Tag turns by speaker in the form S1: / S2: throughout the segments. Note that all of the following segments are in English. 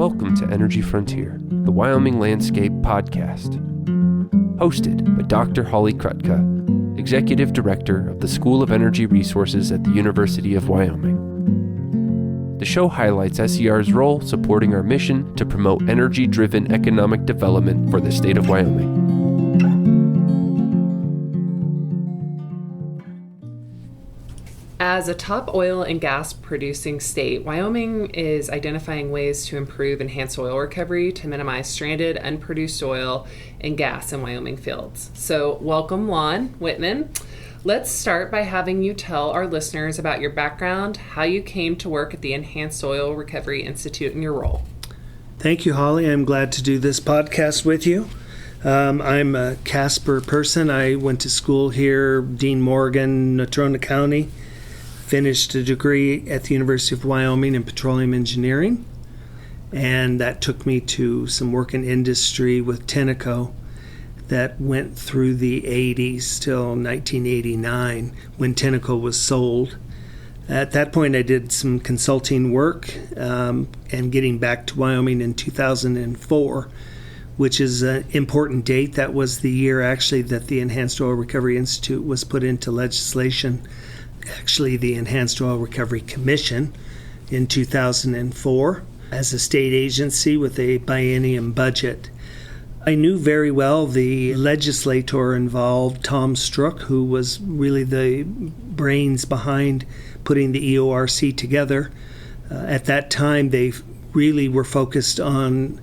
S1: Welcome to Energy Frontier, the Wyoming Landscape Podcast. Hosted by Dr. Holly Krutka, Executive Director of the School of Energy Resources at the University of Wyoming. The show highlights SER's role supporting our mission to promote energy-driven economic development for the state of Wyoming.
S2: As a top oil and gas producing state, Wyoming is identifying ways to improve enhanced oil recovery to minimize stranded, unproduced oil and gas in Wyoming fields. So welcome, Juan Whitman. Let's start by having you tell our listeners about your background, how you came to work at the Enhanced Oil Recovery Institute, and your role.
S3: Thank you, Holly. I'm glad to do this podcast with you. I'm a Casper person. I went to school here, Dean Morgan, Natrona County. Finished a degree at the University of Wyoming in petroleum engineering, and that took me to some work in industry with Tenneco that went through the 80s till 1989 when Tenneco was sold. At that point I did some consulting work and getting back to Wyoming in 2004, which is an important date. That was the year actually that the Enhanced Oil Recovery Institute was put into legislation. Actually, the Enhanced Oil Recovery Commission in 2004 as a state agency with a biennium budget. I knew very well the legislator involved, Tom Strook, who was really the brains behind putting the EORC together. At that time, they really were focused on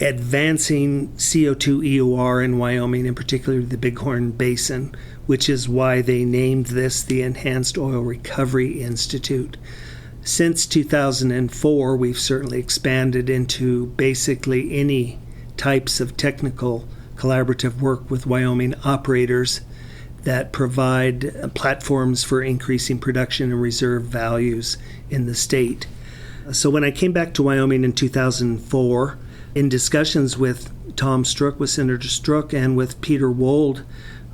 S3: advancing CO2 EOR in Wyoming, in particular the Bighorn Basin, which is why they named this the Enhanced Oil Recovery Institute. Since 2004, we've certainly expanded into basically any types of technical collaborative work with Wyoming operators that provide platforms for increasing production and reserve values in the state. So when I came back to Wyoming in 2004, in discussions with Tom Strook, with Senator Strook, and with Peter Wold,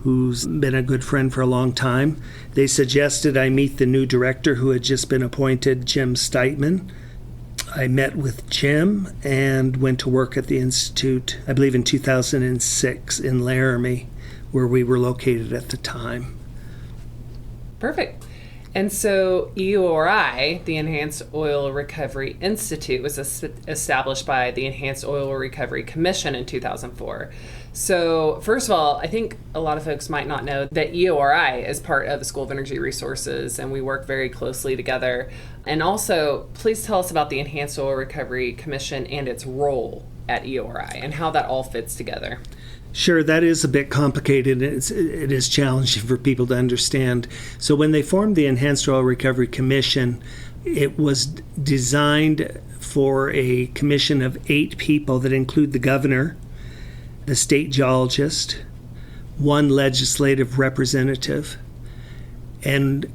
S3: who's been a good friend for a long time, they suggested I meet the new director who had just been appointed, Jim Steitman. I met with Jim and went to work at the Institute, I believe in 2006 in Laramie, where we were located at the time.
S2: Perfect. And so EORI, the Enhanced Oil Recovery Institute, was established by the Enhanced Oil Recovery Commission in 2004. So first of all, I think a lot of folks might not know that EORI is part of the School of Energy Resources, and we work very closely together. And also, please tell us about the Enhanced Oil Recovery Commission and its role at EORI and how that all fits together.
S3: Sure, that is a bit complicated. It is challenging for people to understand. So when they formed the Enhanced Oil Recovery Commission, it was designed for a commission of 8 people that include the governor, the state geologist, 1 legislative representative, and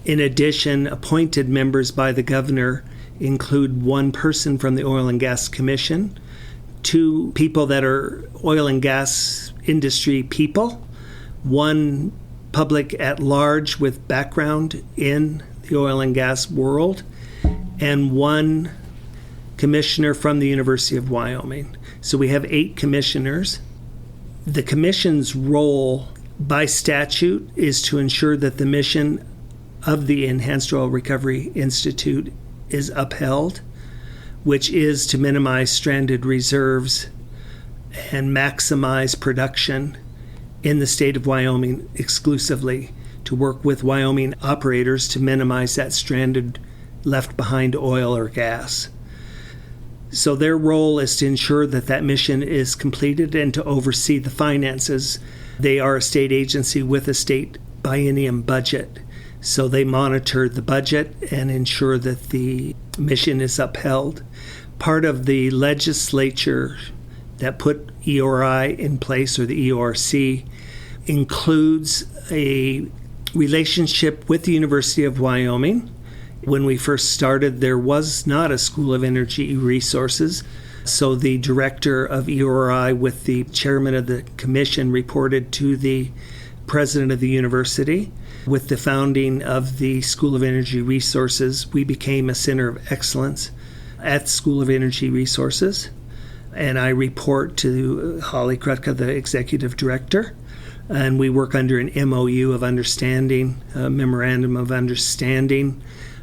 S3: in addition, appointed members by the governor include 1 person from the Oil and Gas Commission, 2 people that are oil and gas industry people, 1 public at large with background in the oil and gas world, and 1 commissioner from the University of Wyoming. So we have 8 commissioners. The commission's role by statute is to ensure that the mission of the Enhanced Oil Recovery Institute is upheld, which is to minimize stranded reserves and maximize production in the state of Wyoming exclusively, to work with Wyoming operators to minimize that stranded left behind oil or gas. So their role is to ensure that that mission is completed and to oversee the finances. They are a state agency with a state biennium budget. So they monitor the budget and ensure that the mission is upheld. Part of the legislature that put EORI in place, or the EORC, includes a relationship with the University of Wyoming. When we first started, there was not a School of Energy Resources, so the director of EORI with the chairman of the commission reported to the president of the university. With the founding of the School of Energy Resources, we became a center of excellence at the School of Energy Resources. And I report to Holly Krutka, the executive director. And we work under an MOU of understanding, a memorandum of understanding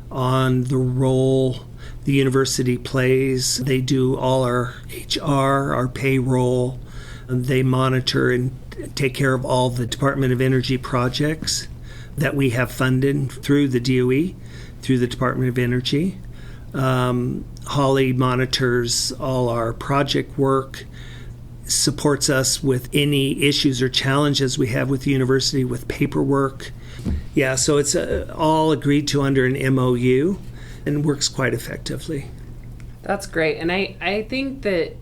S3: on the role the university plays. They do all our HR, our payroll. They monitor and take care of all the Department of Energy projects that we have funded through the DOE, through the Department of Energy. Holly monitors all our project work, supports us with any issues or challenges we have with the university with paperwork. Yeah, so it's all agreed to under an MOU and works quite effectively.
S2: That's great. And I think that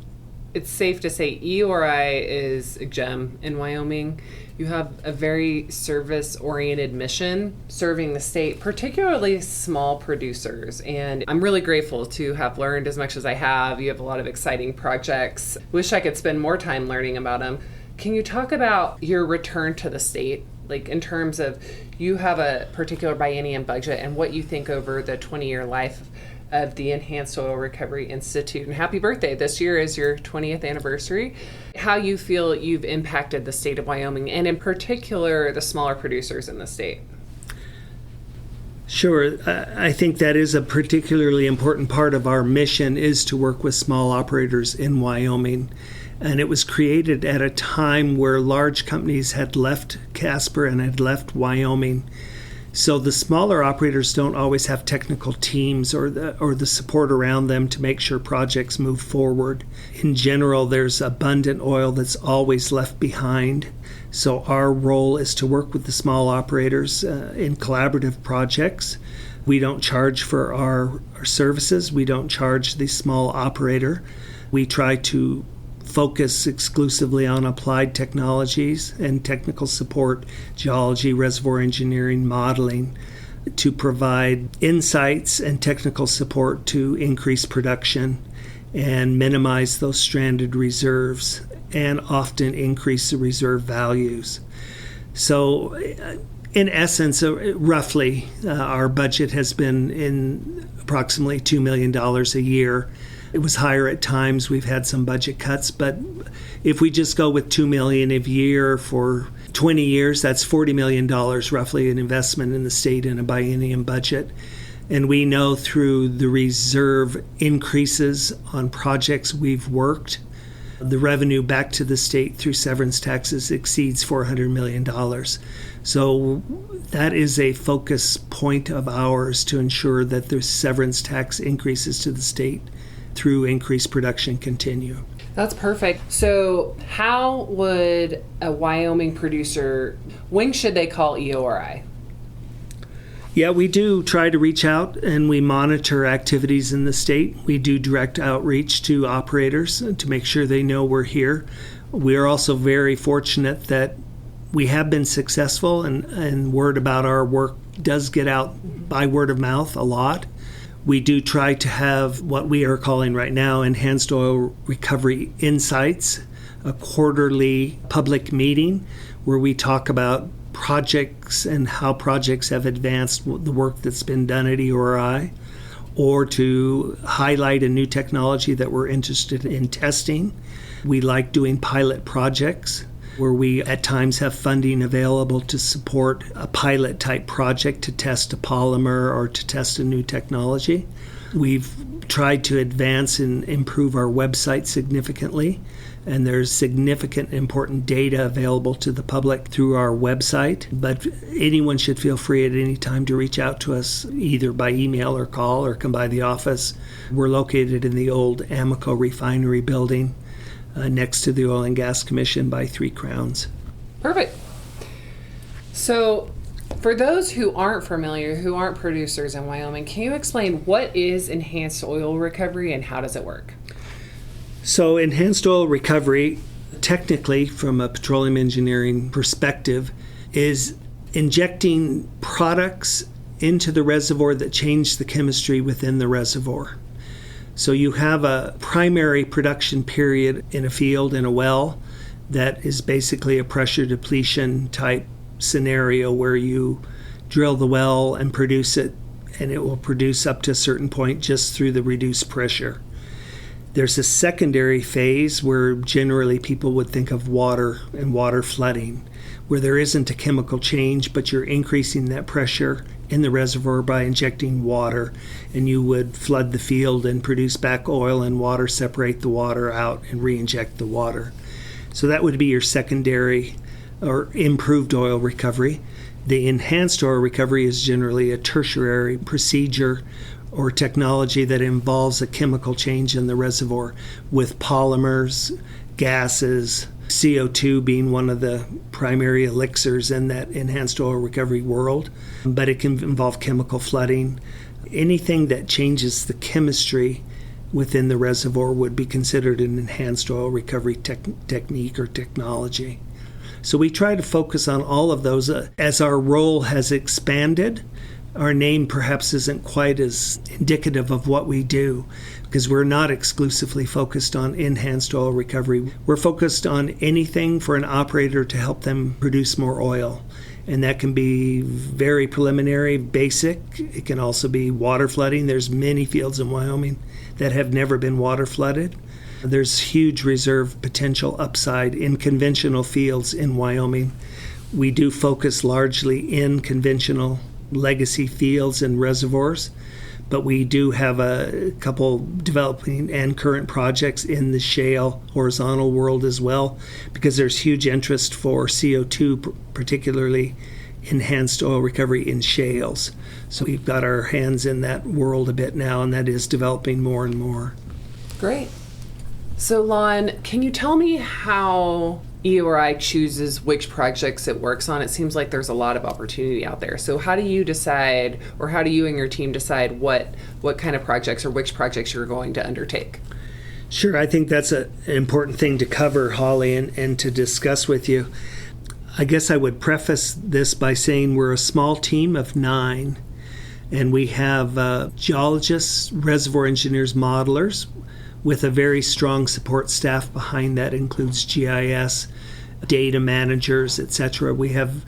S2: it's safe to say EORI is a gem in Wyoming. You have a very service-oriented mission serving the state, particularly small producers. And I'm really grateful to have learned as much as I have. You have a lot of exciting projects. Wish I could spend more time learning about them. Can you talk about your return to the state? Like in terms of you have a particular biennium budget and what you think over the 20-year life of the Enhanced Oil Recovery Institute. And happy birthday. This year is your 20th anniversary. How you feel you've impacted the state of Wyoming, and in particular, the smaller producers in the state.
S3: Sure. I think that is a particularly important part of our mission, is to work with small operators in Wyoming. And it was created at a time where large companies had left Casper and had left Wyoming. So the smaller operators don't always have technical teams or the support around them to make sure projects move forward. In general, there's abundant oil that's always left behind. So our role is to work with the small operators in collaborative projects. We don't charge for our services. We don't charge the small operator. We try to focus exclusively on applied technologies and technical support, geology, reservoir engineering, modeling, to provide insights and technical support to increase production and minimize those stranded reserves and often increase the reserve values. So in essence, roughly, our budget has been in approximately $2 million a year. It was higher at times. We've had some budget cuts, but if we just go with $2 million a year for 20 years, that's $40 million roughly in investment in the state in a biennium budget. And we know through the reserve increases on projects we've worked, the revenue back to the state through severance taxes exceeds $400 million. So that is a focus point of ours, to ensure that the severance tax increases to the state through increased production continue.
S2: That's perfect. So how would a Wyoming producer, when should they call EORI?
S3: Yeah, we do try to reach out and we monitor activities in the state. We do direct outreach to operators to make sure they know we're here. We are also very fortunate that we have been successful, and word about our work does get out by word of mouth a lot. We do try to have what we are calling right now Enhanced Oil Recovery Insights, a quarterly public meeting where we talk about projects and how projects have advanced the work that's been done at EORI, or to highlight a new technology that we're interested in testing. We like doing pilot projects where we at times have funding available to support a pilot type project to test a polymer or to test a new technology. We've tried to advance and improve our website significantly, and there's significant important data available to the public through our website. But anyone should feel free at any time to reach out to us, either by email or call or come by the office. We're located in the old Amoco refinery building, next to the Oil and Gas Commission by 3 Crowns.
S2: Perfect. So for those who aren't familiar, who aren't producers in Wyoming, can you explain what is enhanced oil recovery and how does it work?
S3: So enhanced oil recovery, technically from a petroleum engineering perspective, is injecting products into the reservoir that change the chemistry within the reservoir. So you have a primary production period in a field, in a well, that is basically a pressure depletion type scenario where you drill the well and produce it and it will produce up to a certain point just through the reduced pressure. There's a secondary phase where generally people would think of water and water flooding, where there isn't a chemical change, but you're increasing that pressure in the reservoir by injecting water, and you would flood the field and produce back oil and water, separate the water out and re-inject the water. So that would be your secondary or improved oil recovery. The enhanced oil recovery is generally a tertiary procedure or technology that involves a chemical change in the reservoir with polymers, gases, CO2 being one of the primary elixirs in that enhanced oil recovery world. But it can involve chemical flooding. Anything that changes the chemistry within the reservoir would be considered an enhanced oil recovery technique or technology. So we try to focus on all of those. As our role has expanded, our name perhaps isn't quite as indicative of what we do, because we're not exclusively focused on enhanced oil recovery. We're focused on anything for an operator to help them produce more oil. And that can be very preliminary, basic. It can also be water flooding. There's many fields in Wyoming that have never been water flooded. There's huge reserve potential upside in conventional fields in Wyoming. We do focus largely in conventional legacy fields and reservoirs, but we do have a couple developing and current projects in the shale horizontal world as well, because there's huge interest for CO2, particularly enhanced oil recovery in shales. So we've got our hands in that world a bit now, and that is developing more and more.
S2: Great. So Lon, can you tell me how EORI chooses which projects it works on? It seems like there's a lot of opportunity out there. So how do you decide, or how do you and your team decide what kind of projects or which projects you're going to undertake?
S3: Sure, I think that's an important thing to cover, Holly, and to discuss with you. I guess I would preface this by saying we're a small team of 9, and we have geologists, reservoir engineers, modelers, with a very strong support staff behind that. Includes GIS, data managers, etc. We have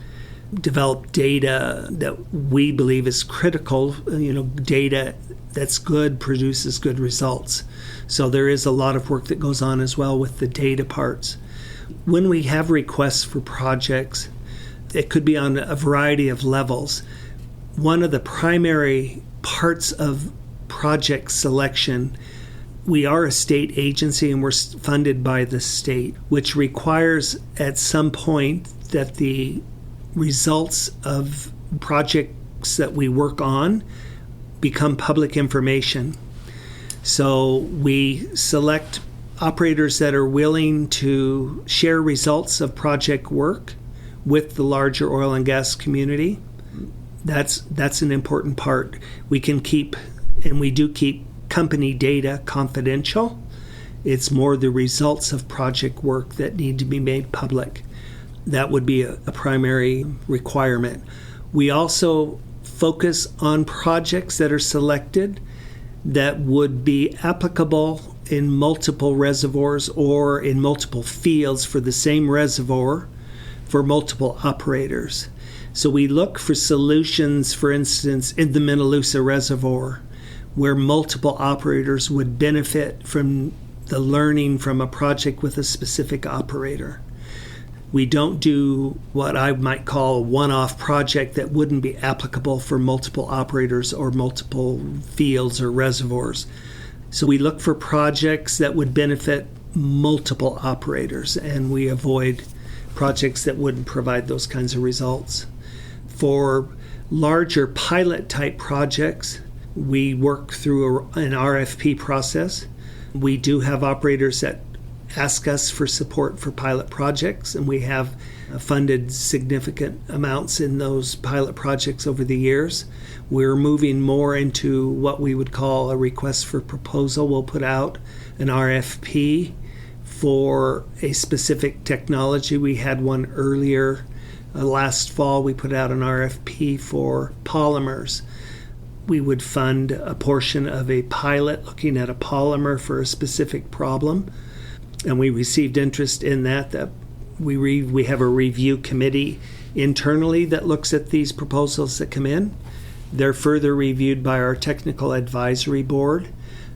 S3: developed data that we believe is critical. Data that's good produces good results. So there is a lot of work that goes on as well with the data parts. When we have requests for projects, it could be on a variety of levels. One of the primary parts of project selection, we are a state agency and we're funded by the state, which requires at some point that the results of projects that we work on become public information. So we select operators that are willing to share results of project work with the larger oil and gas community. That's an important part. We can keep, and we do keep, company data confidential. It's more the results of project work that need to be made public. That would be a primary requirement. We also focus on projects that are selected that would be applicable in multiple reservoirs or in multiple fields for the same reservoir for multiple operators. So we look for solutions, for instance, in the Menalusa Reservoir, where multiple operators would benefit from the learning from a project with a specific operator. We don't do what I might call a one-off project that wouldn't be applicable for multiple operators or multiple fields or reservoirs. So we look for projects that would benefit multiple operators, and we avoid projects that wouldn't provide those kinds of results. For larger pilot-type projects, we work through an RFP process. We do have operators that ask us for support for pilot projects, and we have funded significant amounts in those pilot projects over the years. We're moving more into what we would call a request for proposal. We'll put out an RFP for a specific technology. We had one earlier last fall. We put out an RFP for polymers. We would fund a portion of a pilot looking at a polymer for a specific problem, and we received interest in that. We have a review committee internally that looks at these proposals that come in. They're further reviewed by our technical advisory board.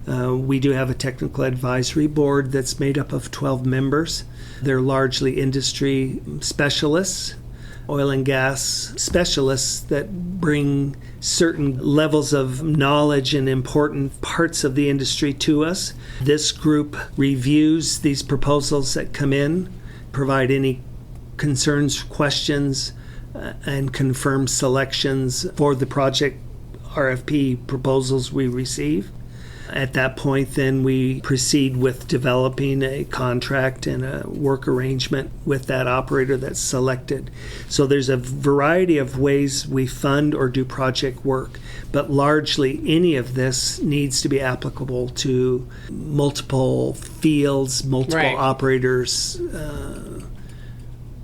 S3: We do have a technical advisory board that's made up of 12 members. They're largely industry specialists, oil and gas specialists that bring certain levels of knowledge and important parts of the industry to us. This group reviews these proposals that come in, provide any concerns, questions, and confirm selections for the project RFP proposals we receive. At that point, then we proceed with developing a contract and a work arrangement with that operator that's selected. So there's a variety of ways we fund or do project work, but largely any of this needs to be applicable to multiple fields, multiple operators,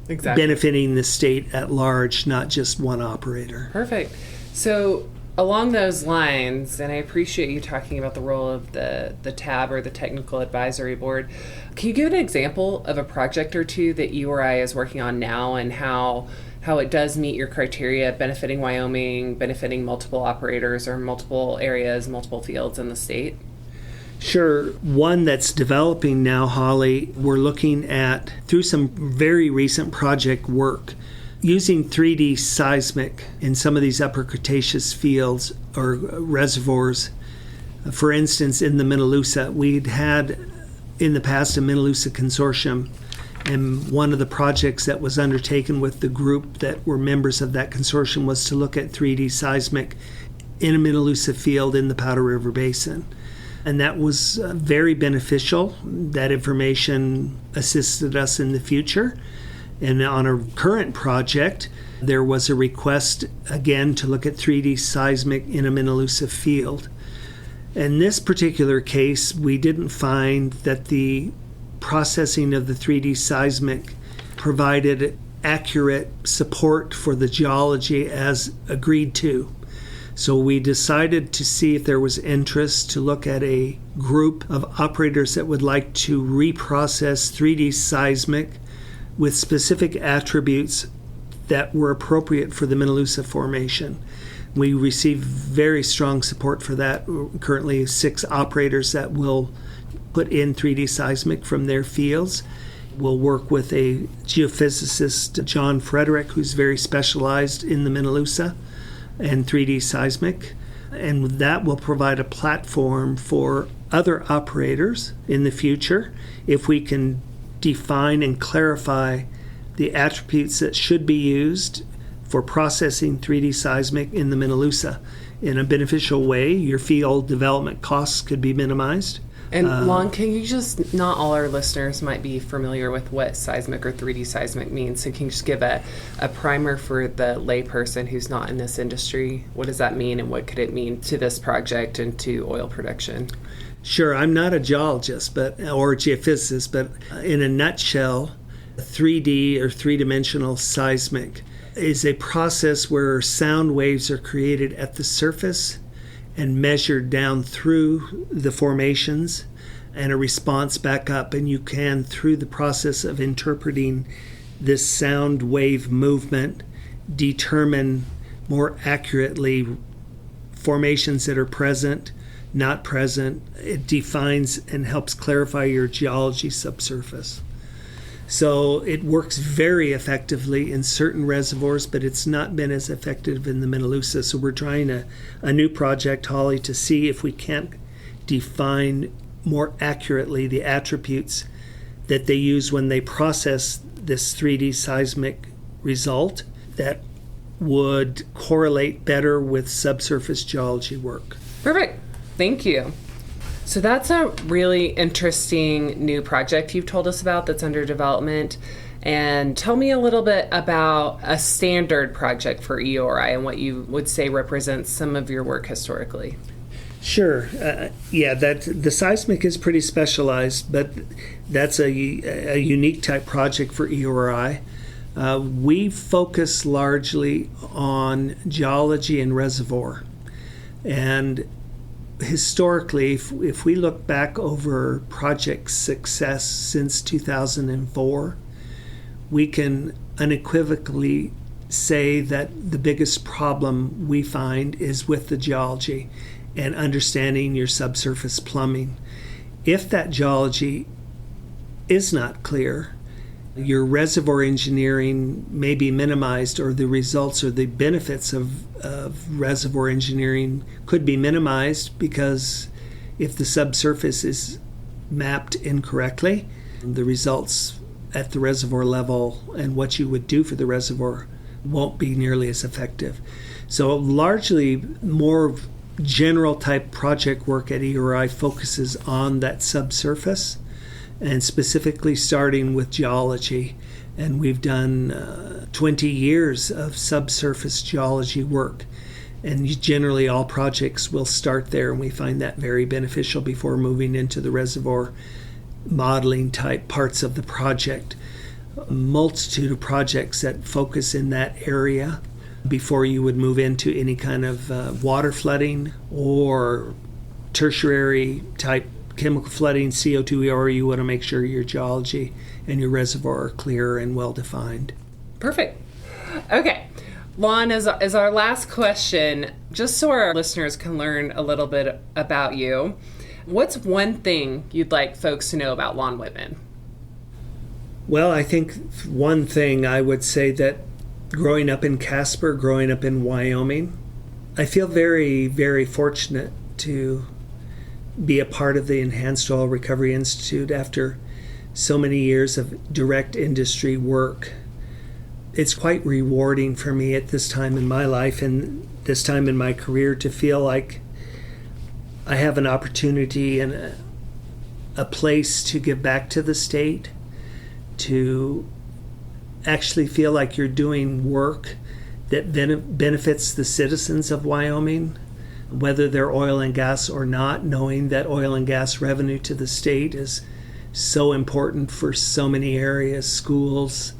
S3: benefiting the state at large, not just one operator.
S2: Perfect. So along those lines, and I appreciate you talking about the role of the TAB or the Technical Advisory Board, can you give an example of a project or two that EORI is working on now and how it does meet your criteria, benefiting Wyoming, benefiting multiple operators or multiple areas, multiple fields in the state?
S3: Sure. One that's developing now, Holly, we're looking at, through some very recent project work, using 3D seismic in some of these upper Cretaceous fields or reservoirs. For instance, in the Menalusa, we'd had in the past a Menalusa consortium, and one of the projects that was undertaken with the group that were members of that consortium was to look at 3D seismic in a Menalusa field in the Powder River Basin. And that was very beneficial. That information assisted us in the future. And on a current project, there was a request, again, to look at 3D seismic in a Menalusa field. In this particular case, we didn't find that the processing of the 3D seismic provided accurate support for the geology as agreed to. So we decided to see if there was interest to look at a group of operators that would like to reprocess 3D seismic with specific attributes that were appropriate for the Menalusa formation. We received very strong support for that. Currently 6 operators that will put in 3D seismic from their fields. We'll work with a geophysicist, John Frederick, who's very specialized in the Menalusa and 3D seismic. And that will provide a platform for other operators in the future if we can define and clarify the attributes that should be used for processing 3D seismic in the Menalusa. In a beneficial way, your field development costs could be minimized.
S2: And Lon, can you just, not all our listeners might be familiar with what seismic or 3D seismic means, so can you just give a primer for the layperson who's not in this industry? What does that mean and what could it mean to this project and to oil production?
S3: Sure, I'm not a geologist or a geophysicist, but in a nutshell, 3D or three-dimensional seismic is a process where sound waves are created at the surface and measured down through the formations and a response back up. And you can, through the process of interpreting this sound wave movement, determine more accurately formations that are present, not present. It defines and helps clarify your geology subsurface. So it works very effectively in certain reservoirs, but it's not been as effective in the Menalusa. So we're trying a new project, Holly, to see if we can't define more accurately the attributes that they use when they process this 3D seismic result that would correlate better with subsurface geology work.
S2: Perfect. Thank you. So that's a really interesting new project you've told us about that's under development. And tell me a little bit about a standard project for EORI and what you would say represents some of your work historically.
S3: Sure. The seismic is pretty specialized, but that's a unique type project for EORI. We focus largely on geology and reservoir. And historically, if we look back over project success since 2004, we can unequivocally say that the biggest problem we find is with the geology and understanding your subsurface plumbing. If that geology is not clear, your reservoir engineering may be minimized, or the results or the benefits of reservoir engineering could be minimized, because if the subsurface is mapped incorrectly, the results at the reservoir level and what you would do for the reservoir won't be nearly as effective. So largely more general type project work at ERI focuses on that subsurface, and specifically starting with geology. And we've done 20 years of subsurface geology work. And generally all projects will start there, and we find that very beneficial before moving into the reservoir modeling type parts of the project. A multitude of projects that focus in that area before you would move into any kind of water flooding or tertiary type chemical flooding, CO2, or you want to make sure your geology and your reservoir are clear and well defined.
S2: Perfect. Okay. Lon, as our last question, just so our listeners can learn a little bit about you, what's one thing you'd like folks to know about Lon Whitman?
S3: Well, I think one thing I would say that growing up in Casper, growing up in Wyoming, I feel very, very fortunate to be a part of the Enhanced Oil Recovery Institute after so many years of direct industry work. It's quite rewarding for me at this time in my life and this time in my career to feel like I have an opportunity and a place to give back to the state, to actually feel like you're doing work that benefits the citizens of Wyoming, whether they're oil and gas or not, knowing that oil and gas revenue to the state is so important for so many areas, schools,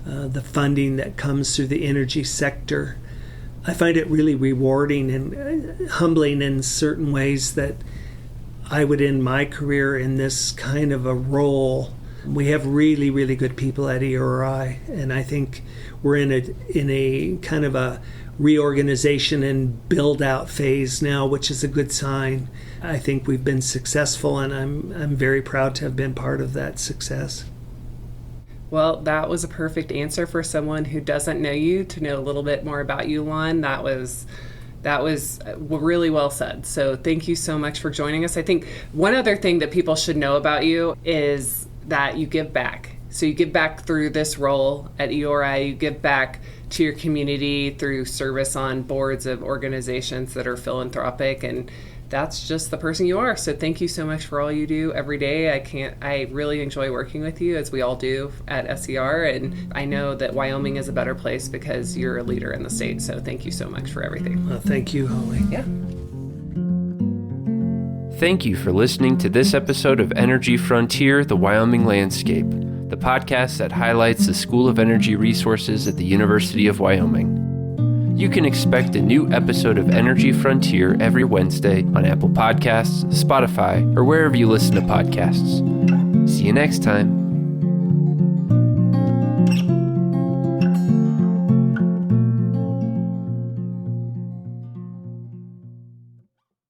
S3: the funding that comes through the energy sector. I find it really rewarding and humbling in certain ways that I would end my career in this kind of a role. We have really, really good people at ERI, and I think we're in a kind of a reorganization and build out phase now, which is a good sign. I think we've been successful, and I'm very proud to have been part of that success.
S2: Well, that was a perfect answer for someone who doesn't know you to know a little bit more about you, Lon. That was really well said. So thank you so much for joining us. I think one other thing that people should know about you is that you give back. So you give back through this role at ERI. You give back to your community through service on boards of organizations that are philanthropic, and that's just the person you are. So thank you so much for all you do every day. I really enjoy working with you, as we all do at SER, and I know that Wyoming is a better place because you're a leader in the state. So thank you so much for everything.
S3: Well, thank you, Holly.
S2: Yeah.
S1: Thank you for listening to this episode of Energy Frontier, the Wyoming Landscape, the podcast that highlights the School of Energy Resources at the University of Wyoming. You can expect a new episode of Energy Frontier every Wednesday on Apple Podcasts, Spotify, or wherever you listen to podcasts. See you next time.